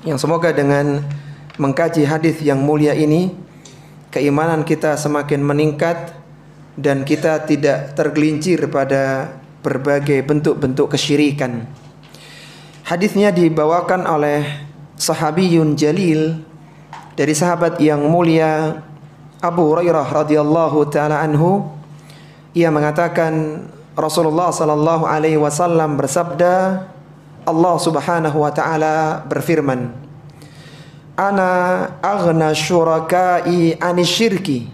yang semoga dengan mengkaji hadis yang mulia ini keimanan kita semakin meningkat dan kita tidak tergelincir pada berbagai bentuk-bentuk kesyirikan. Hadisnya dibawakan oleh sahabiyun jalil dari sahabat yang mulia Abu Hurairah radhiyallahu taala anhu. Ia mengatakan Rasulullah sallallahu alaihi wasallam bersabda, Allah Subhanahu wa taala berfirman, Ana aghna syurakai anisyirki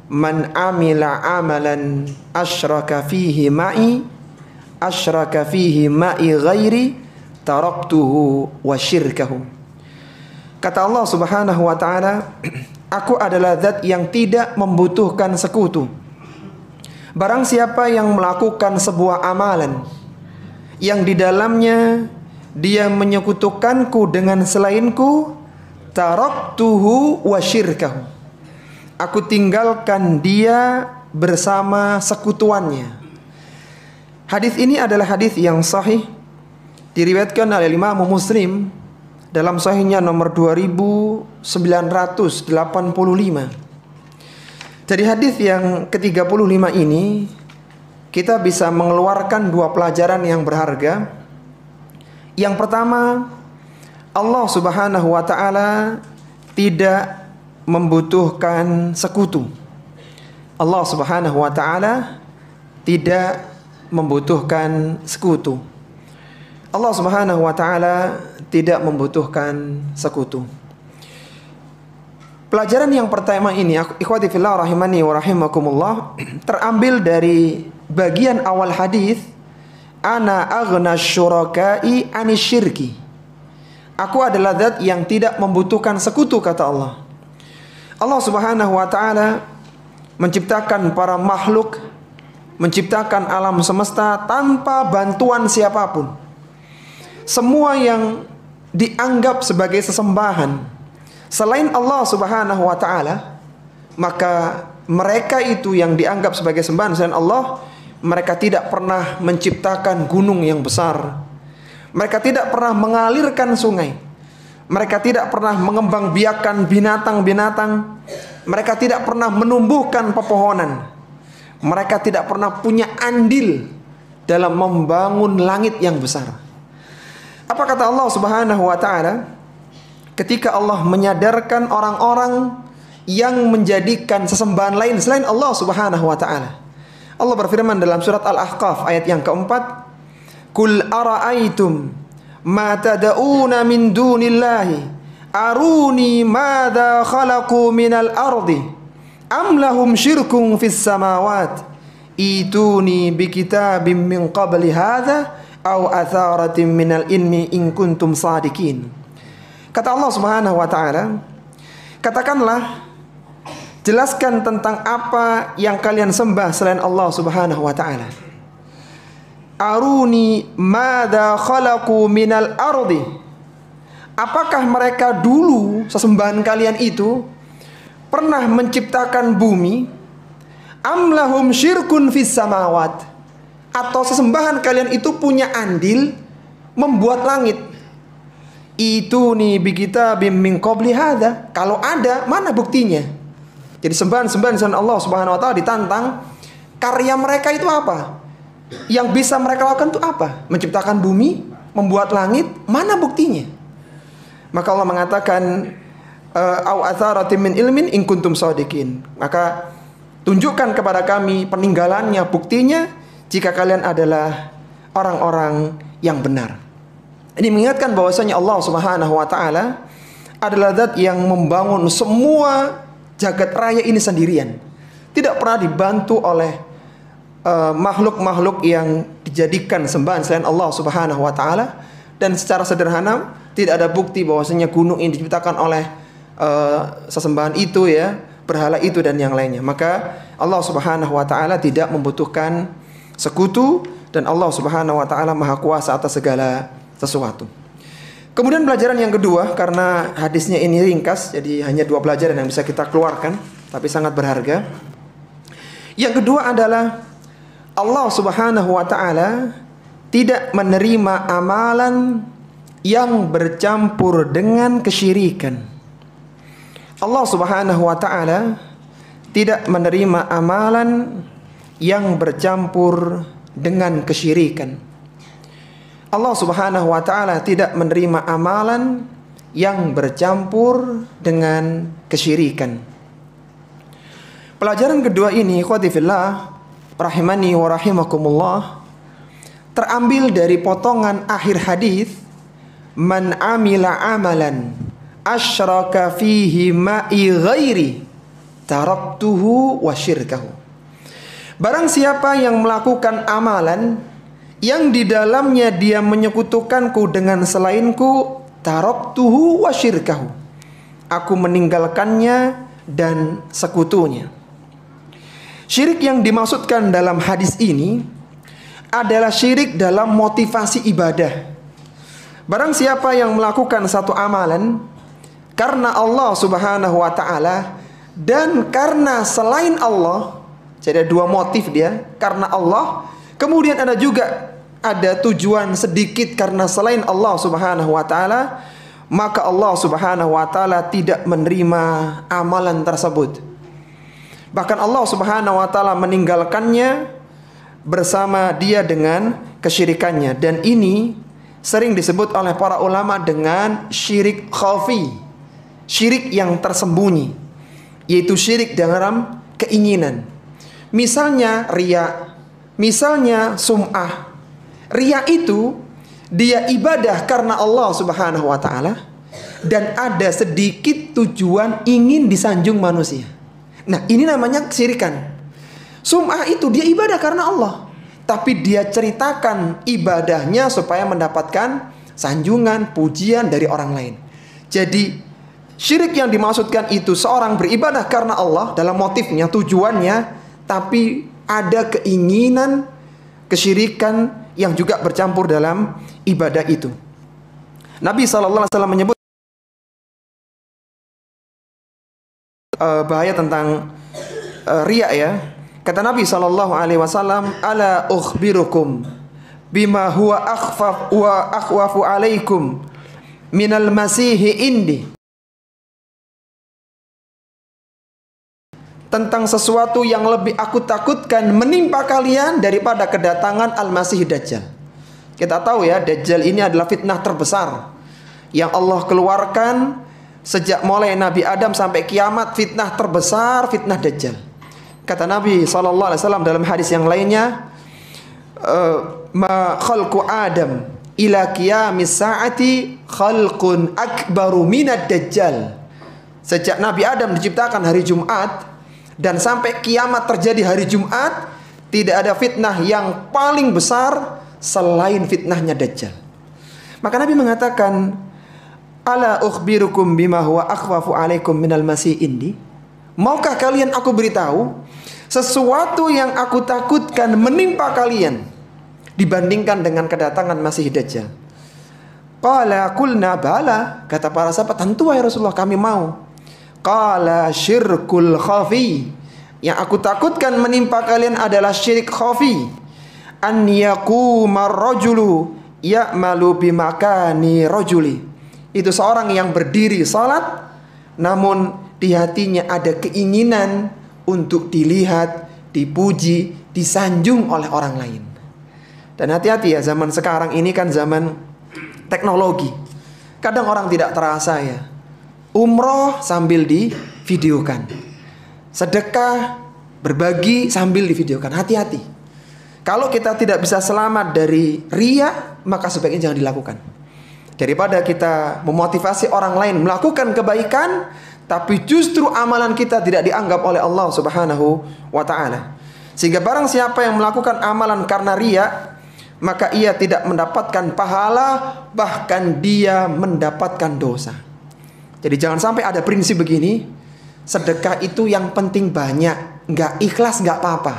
man amila amalan asyraka fihi ma'i ghairi taraktuhu wa syirkahu. Kata Allah Subhanahu wa taala, aku adalah zat yang tidak membutuhkan sekutu. Barang siapa yang melakukan sebuah amalan yang di dalamnya dia menyekutukanku dengan selainku, taraktuhu wa syirkahu, aku tinggalkan dia bersama sekutuannya. Hadis ini adalah hadis yang sahih, diriwayatkan oleh Imam Muslim dalam sahihnya nomor 2985. Dari hadis yang ke-35 ini kita bisa mengeluarkan dua pelajaran yang berharga. Yang pertama, Allah Subhanahu wa taala tidak membutuhkan sekutu. Allah Subhanahu wa taala tidak membutuhkan sekutu. Allah Subhanahu wa taala tidak membutuhkan sekutu. Pelajaran yang pertama ini, ikhwati fillah rahimani wa rahimakumullah, terambil dari bagian awal hadis, ana aghna syurakai anisyirki. Aku adalah zat yang tidak membutuhkan sekutu, kata Allah. Allah Subhanahu wa taala menciptakan para makhluk, menciptakan alam semesta tanpa bantuan siapapun. Semua yang dianggap sebagai sesembahan selain Allah Subhanahu wa taala, maka mereka itu yang dianggap sebagai sembahan selain Allah, mereka tidak pernah menciptakan gunung yang besar. Mereka tidak pernah mengalirkan sungai. Mereka tidak pernah mengembangbiakan binatang-binatang. Mereka tidak pernah menumbuhkan pepohonan. Mereka tidak pernah punya andil dalam membangun langit yang besar. Apa kata Allah Subhanahu wa taala ketika Allah menyadarkan orang-orang yang menjadikan sesembahan lain selain Allah Subhanahu wa taala? Allah berfirman dalam surat Al-Ahqaf ayat yang keempat, Kul ara'aitum ma tada'una min dunillahi aruni madza khalaqu minal ardi am lahum syirkun fis samawat ituni bikitabim min qabli hadza aw atharatin minal ilmi in kuntum sadiqin. Kata Allah Subhanahu wa taala, katakanlah, jelaskan tentang apa yang kalian sembah selain Allah Subhanahu wa taala. Aruni madza khalaqu minal ardi. Apakah mereka dulu sesembahan kalian itu pernah menciptakan bumi? Am lahum syirkun fis samawat. Atau sesembahan kalian itu punya andil membuat langit? Ituni bikitabim min qabli hadza. Kalau ada, mana buktinya? Jadi sembahan-sembahan selain Allah Subhanahu wa taala ditantang, karya mereka itu apa? Yang bisa mereka lakukan itu apa? Menciptakan bumi, membuat langit, mana buktinya? Maka Allah mengatakan, au atharatin min ilmin in kuntum shadiqin. Maka tunjukkan kepada kami peninggalannya, buktinya, jika kalian adalah orang-orang yang benar. Ini mengingatkan bahwasanya Allah Subhanahu wa taala adalah zat yang membangun semua jagat raya ini sendirian. Tidak pernah dibantu oleh makhluk-makhluk yang dijadikan sembahan selain Allah Subhanahu wa taala. Dan secara sederhana tidak ada bukti bahwasanya gunung ini diciptakan oleh sesembahan itu, ya, berhala itu dan yang lainnya. Maka Allah Subhanahu wa taala tidak membutuhkan sekutu dan Allah Subhanahu wa taala Maha Kuasa atas segala sesuatu. Kemudian pelajaran yang kedua, karena hadisnya ini ringkas, jadi hanya dua pelajaran yang bisa kita keluarkan, tapi sangat berharga. Yang kedua adalah Allah Subhanahu wa taala tidak menerima amalan yang bercampur dengan kesyirikan. Allah Subhanahu wa taala tidak menerima amalan yang bercampur dengan kesyirikan. Allah Subhanahu wa taala tidak menerima amalan yang bercampur dengan kesyirikan. Pelajaran kedua ini, ikhwati fillah, rahimani wa rahimakumullah, terambil dari potongan akhir hadis, man amila amalan asyraka fihi ma'i ghairi taraktuhu wa syirkahu. Barang siapa yang melakukan amalan yang di dalamnya dia menyekutukanku dengan selainku, taraktuhu wa syirkahu, aku meninggalkannya dan sekutunya. Syirik yang dimaksudkan dalam hadis ini adalah syirik dalam motivasi ibadah. Barang siapa yang melakukan satu amalan karena Allah Subhanahu wa taala dan karena selain Allah, jadi ada dua motif dia, karena Allah, kemudian ada tujuan sedikit karena selain Allah Subhanahu wa taala, maka Allah Subhanahu wa taala tidak menerima amalan tersebut. Bahkan Allah Subhanahu wa taala meninggalkannya bersama dia dengan kesyirikannya, dan ini sering disebut oleh para ulama dengan syirik khafi, syirik yang tersembunyi, yaitu syirik dalam keinginan. Misalnya riya, misalnya sum'ah. Riya itu dia ibadah karena Allah Subhanahu wa taala dan ada sedikit tujuan ingin disanjung manusia. Nah, ini namanya kesyirikan. Sum'ah itu dia ibadah karena Allah, tapi dia ceritakan ibadahnya supaya mendapatkan sanjungan, pujian dari orang lain. Jadi syirik yang dimaksudkan itu seorang beribadah karena Allah dalam motifnya, tujuannya, tapi ada keinginan kesyirikan yang juga bercampur dalam ibadah itu. Nabi SAW menyebut bahaya tentang riya ya. Kata Nabi SAW, ala ukhbirukum bima huwa akhfaf wa akhwafu alaikum minal masihi indi. Tentang sesuatu yang lebih aku takutkan menimpa kalian daripada kedatangan Al-Masih Dajjal. Kita tahu ya, Dajjal ini adalah fitnah terbesar yang Allah keluarkan sejak mulai Nabi Adam sampai kiamat. Fitnah terbesar, fitnah Dajjal. Kata Nabi SAW dalam hadis yang lainnya, ma khalqu Adam ila qiyamis saati khalqun akbaru minad Dajjal. Sejak Nabi Adam diciptakan hari Jumat dan sampai kiamat terjadi hari Jumat, tidak ada fitnah yang paling besar selain fitnahnya Dajjal. Maka Nabi mengatakan, ala ukhbirukum bima huwa akhwafu alaikum minal masih indi. Maukah kalian aku beritahu sesuatu yang aku takutkan menimpa kalian dibandingkan dengan kedatangan Masih Dajjal? Qala qulna bala. Kata para sahabat, tentu wahai Rasulullah, kami mau. Qala syirkul khafi. Yang aku takutkan menimpa kalian adalah syirik khafi. An yaqumar rajulu ya'malu bimakani rajuli. Itu seorang yang berdiri salat, namun di hatinya ada keinginan untuk dilihat, dipuji, disanjung oleh orang lain. Dan hati-hati ya, zaman sekarang ini kan zaman teknologi. Kadang orang tidak terasa ya, umroh sambil divideokan, sedekah, berbagi sambil divideokan. Hati-hati. Kalau kita tidak bisa selamat dari riya, maka sebaiknya jangan dilakukan. Daripada kita memotivasi orang lain melakukan kebaikan, tapi justru amalan kita tidak dianggap oleh Allah Subhanahu wa ta'ala. Sehingga barang siapa yang melakukan amalan karena riya, maka ia tidak mendapatkan pahala, bahkan dia mendapatkan dosa. Jadi jangan sampai ada prinsip begini, sedekah itu yang penting banyak, nggak ikhlas nggak apa-apa.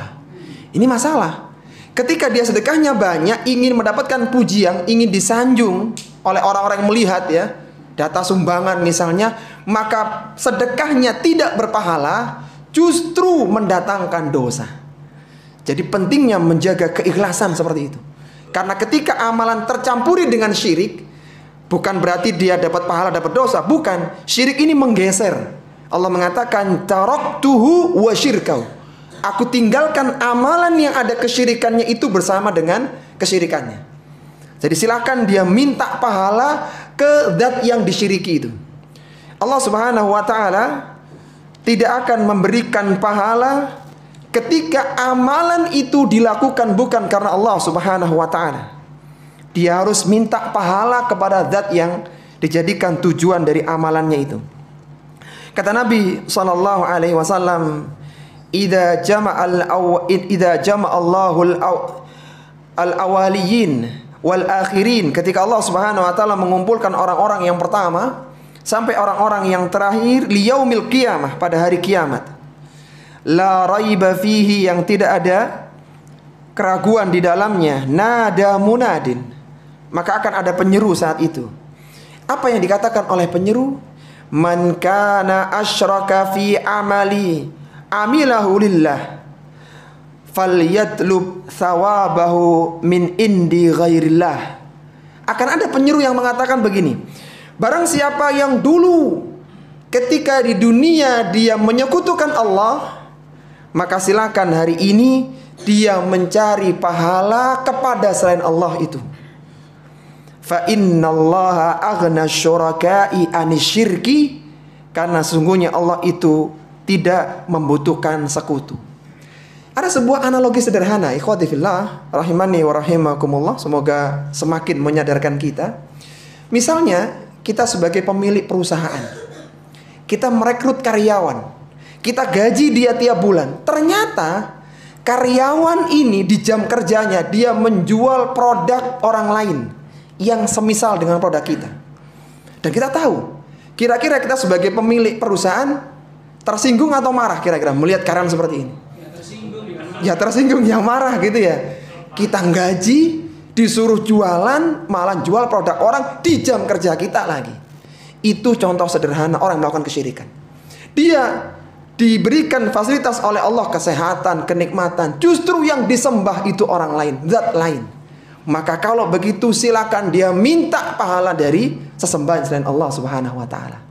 Ini masalah. Ketika dia sedekahnya banyak, ingin mendapatkan pujian, ingin disanjung oleh orang-orang yang melihat ya, data sumbangan misalnya, maka sedekahnya tidak berpahala, justru mendatangkan dosa. Jadi pentingnya menjaga keikhlasan seperti itu. Karena ketika amalan tercampuri dengan syirik, Bukan berarti dia dapat pahala, dapat dosa. Bukan. Syirik ini menggeser. Allah mengatakan taraktuhu wa syirkau. Aku tinggalkan amalan yang ada kesyirikannya itu bersama dengan kesyirikannya. Jadi silakan dia minta pahala ke zat yang disyiriki itu. Allah Subhanahu wa taala tidak akan memberikan pahala ketika amalan itu dilakukan bukan karena Allah Subhanahu wa taala. Dia harus minta pahala kepada zat yang dijadikan tujuan dari amalannya itu. Kata Nabi sallallahu alaihi wasallam, "Idza jama'allahu al-awwaliyin wal akhirin." Ketika Allah Subhanahu wa taala mengumpulkan orang-orang yang pertama sampai orang-orang yang terakhir, liyaumil qiyamah, pada hari kiamat. La raiba fihi, yang tidak ada keraguan di dalamnya. Nada munadin, maka akan ada penyeru saat itu. Apa yang dikatakan oleh penyeru? Man kana asyraka fi amali amilahu lillah falyatlub thawabahu min indi ghairillah. Akan ada penyeru yang mengatakan begini: barang siapa yang dulu ketika di dunia dia menyekutukan Allah, maka silakan hari ini dia mencari pahala kepada selain Allah itu. Fa innallaha aghna syuraka'i anisyirki, karena sungguhnya Allah itu tidak membutuhkan sekutu. Ada sebuah analogi sederhana, ikhwati fillah rahimani wa rahimakumullah, semoga semakin menyadarkan kita. Misalnya kita sebagai pemilik perusahaan, kita merekrut karyawan, kita gaji dia tiap bulan. Ternyata karyawan ini di jam kerjanya dia menjual produk orang lain yang semisal dengan produk kita. Dan kita tahu, kira-kira kita sebagai pemilik perusahaan tersinggung atau marah kira-kira melihat karyawan seperti ini? Ya tersinggung, yang marah gitu ya. Kita gaji, disuruh jualan, malah jual produk orang di jam kerja kita lagi. Itu contoh sederhana orang melakukan kesyirikan. Dia diberikan fasilitas oleh Allah, kesehatan, kenikmatan, justru yang disembah itu orang lain, zat lain. Maka kalau begitu silakan dia minta pahala dari sesembahan selain Allah Subhanahu wa taala.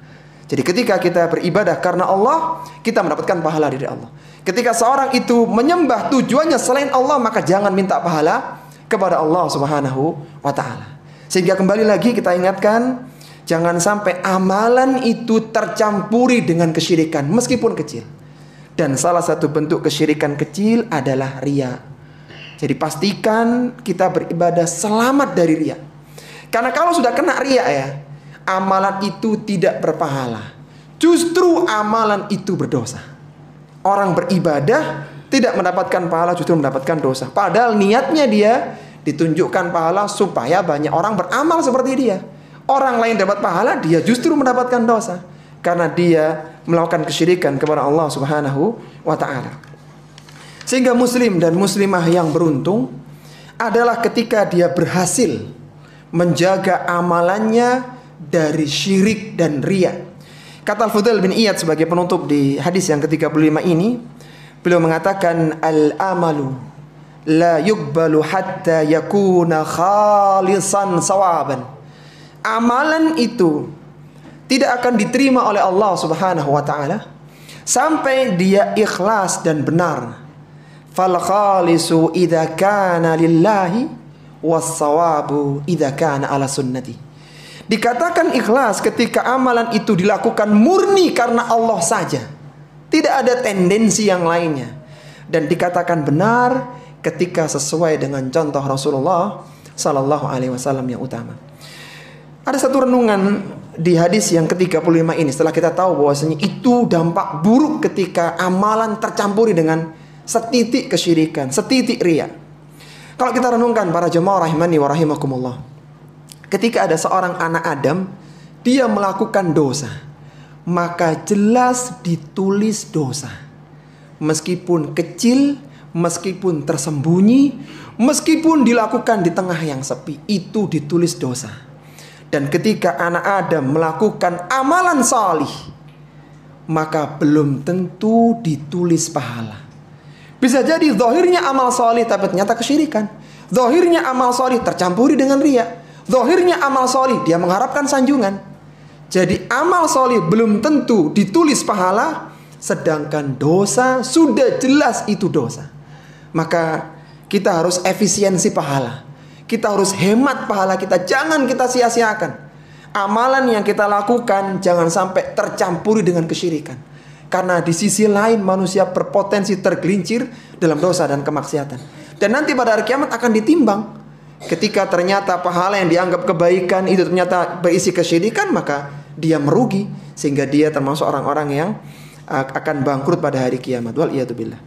Jadi ketika kita beribadah karena Allah, kita mendapatkan pahala dari Allah. Ketika seorang itu menyembah tujuannya selain Allah, maka jangan minta pahala kepada Allah Subhanahu wa taala. Sehingga kembali lagi kita ingatkan, jangan sampai amalan itu tercampuri dengan kesyirikan meskipun kecil. Dan salah satu bentuk kesyirikan kecil adalah riya. Jadi pastikan kita beribadah selamat dari riya. Karena kalau sudah kena riya ya, amalan itu tidak berpahala. Justru amalan itu berdosa. Orang beribadah tidak mendapatkan pahala, justru mendapatkan dosa. Padahal niatnya dia ditunjukkan pahala supaya banyak orang beramal seperti dia. Orang lain dapat pahala, dia justru mendapatkan dosa. Karena dia melakukan kesyirikan kepada Allah Subhanahu wa ta'ala. Sehingga muslim dan muslimah yang beruntung adalah ketika dia berhasil menjaga amalannya dari syirik dan riya. Kata Al-Fudail bin Iyad sebagai penutup di hadis yang ke-35 ini, beliau mengatakan al-amalu la yuqbalu hatta yakuna khalisan sawaban. Amalan itu tidak akan diterima oleh Allah Subhanahu wa taala sampai dia ikhlas dan benar. Fal khalisu idza kana lillahi was sawabu idza kana ala sunnati. Dikatakan ikhlas ketika amalan itu dilakukan murni karena Allah saja, tidak ada tendensi yang lainnya. Dan dikatakan benar ketika sesuai dengan contoh Rasulullah sallallahu alaihi wasallam yang utama. Ada satu renungan di hadis yang ke-35 ini, setelah kita tahu bahwasanya itu dampak buruk ketika amalan tercampuri dengan setitik kesyirikan, setitik riya. Kalau kita renungkan para jemaah rahimani wa rahimakumullah, ketika ada seorang anak Adam, dia melakukan dosa, maka jelas ditulis dosa. Meskipun kecil, meskipun tersembunyi, meskipun dilakukan di tengah yang sepi, itu ditulis dosa. Dan ketika anak Adam melakukan amalan salih, maka belum tentu ditulis pahala. Bisa jadi zahirnya amal salih tapi ternyata kesyirikan. Zahirnya amal salih tercampuri dengan riya. Zahirnya amal solih, dia mengharapkan sanjungan. Jadi amal solih belum tentu ditulis pahala, sedangkan dosa sudah jelas itu dosa. Maka kita harus efisiensi pahala. Kita harus hemat pahala kita, jangan kita sia-siakan. Amalan yang kita lakukan jangan sampai tercampuri dengan kesyirikan. Karena di sisi lain manusia berpotensi tergelincir dalam dosa dan kemaksiatan. Dan nanti pada hari kiamat akan ditimbang. Ketika ternyata pahala yang dianggap kebaikan itu ternyata berisi kesyirikan, maka dia merugi. Sehingga dia termasuk orang-orang yang akan bangkrut pada hari kiamat. Wal iyadu billah.